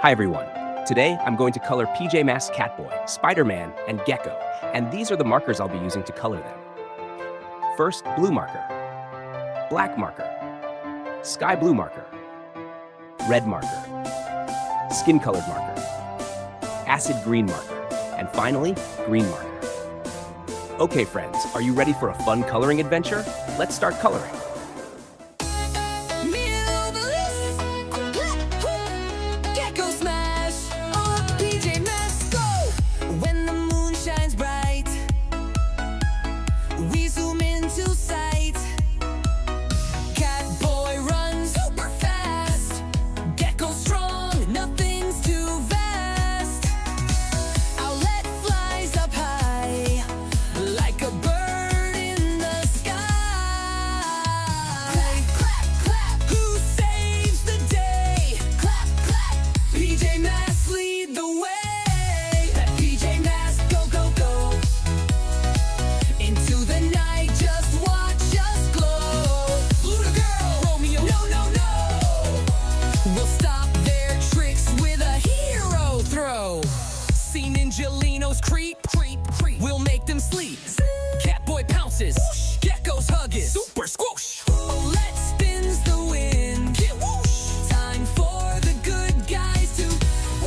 Hi everyone. Today I'm going to color PJ Masks Catboy, Spiderman, and Gekko, and these are the markers I'll be using to color them. First, blue marker, black marker, sky blue marker, red marker, skin colored marker, acid green marker, and finally, green marker. Okay friends, are you ready for a fun coloring adventure? Let's start coloring. Gekko smash, PJ Masks go. When the moon shines bright, we zoom into sight. Catboy runs super fast. Gekko strong, nothing's too vast. Owlet flies up high, like a bird in the sky. Clap, clap, clap, who saves the day? Clap, clap, PJ Masks lead the way. Let PJ Masks go, go, go. Into the night, just watch us glow. Luna girl, Romeo, no, no, no. We'll stop their tricks with a hero throw. See Ninjalinos creep, creep, creep. We'll make them sleep. Catboy pounces, Gekko's hug is super squoosh. Owlet spins the wind, get whoosh. Time for the good guys to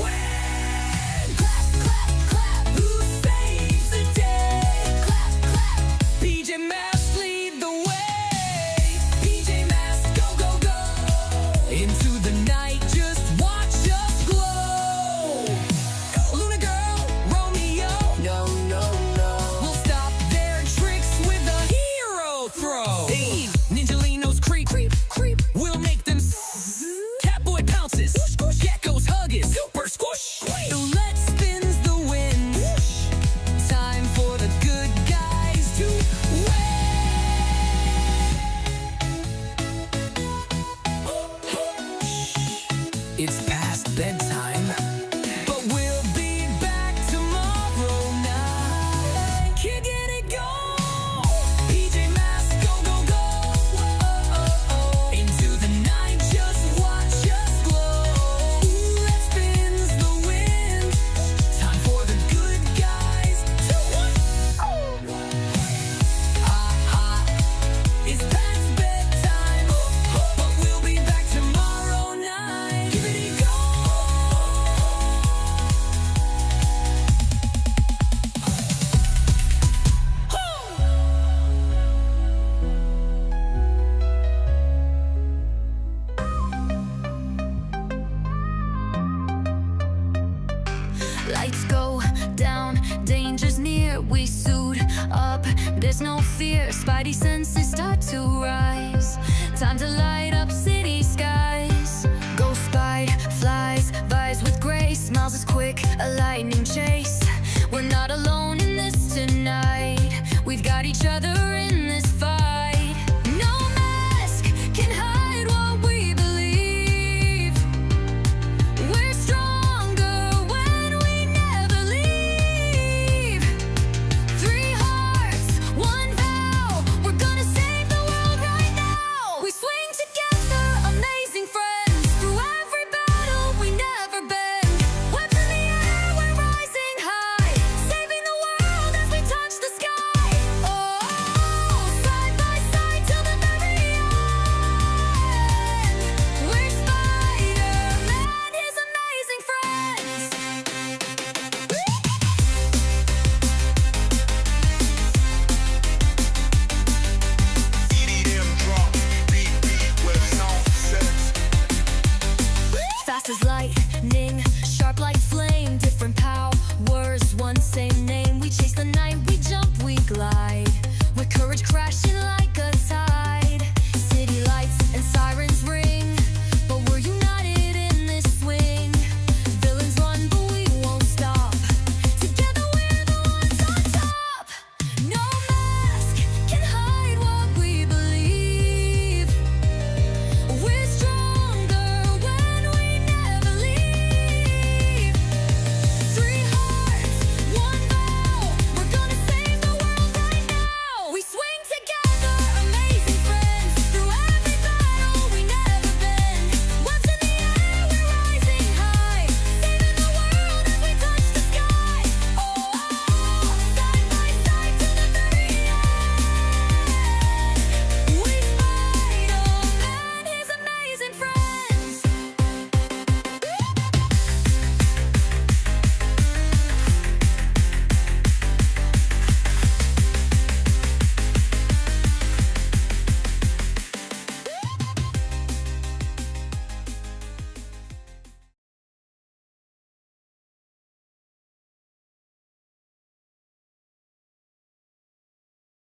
win. Clap, clap, clap, who saves the day? Clap, clap, PJ Masks lead the way. PJ Masks go, go, go. Into the night, just watch us glow. Luna girl, Romeo, no, no, no. We'll stop their tricks with a hero throw. Hey, Ninjalinos creep, creep, creep. We'll make them Catboy pounces, Gekko's hug is super squish. Owlet spins the wind. Time for the good guys to win. It's past bedtime, but we'll be back tomorrow night. Kickity go, PJ Masks go, go, go. Into the night, just watch us glow. Owlet spins the wind. Time for the good guys to win. It's past bedtime, but we'll be back tomorrow night. Kickity go. Lights go down, danger's near. We suit up, there's no fear. Spidey senses start to rise. Time to light up city skies. Ghost Spide flies, vibes with grace. Smiles as quick, a lightning chase. We're not alone in this tonight. We've got each other in this fight. No mask can hide what we believe. We're stronger when we never leave. 3 hearts, 1 vow. We're gonna save the world right now. We swing together, amazing friends. Through every battle, we never bend. Webs in the air, we're rising high. Saving the world as we touch the sky. Oh, side by side till the very end. We're Spiderman, his amazing friends. EDM drop, beat, beat with sound sets. Fast as lightning, sharp like flame. Different powers, one same name. We chase the night, we jump, we glide. With courage crashing like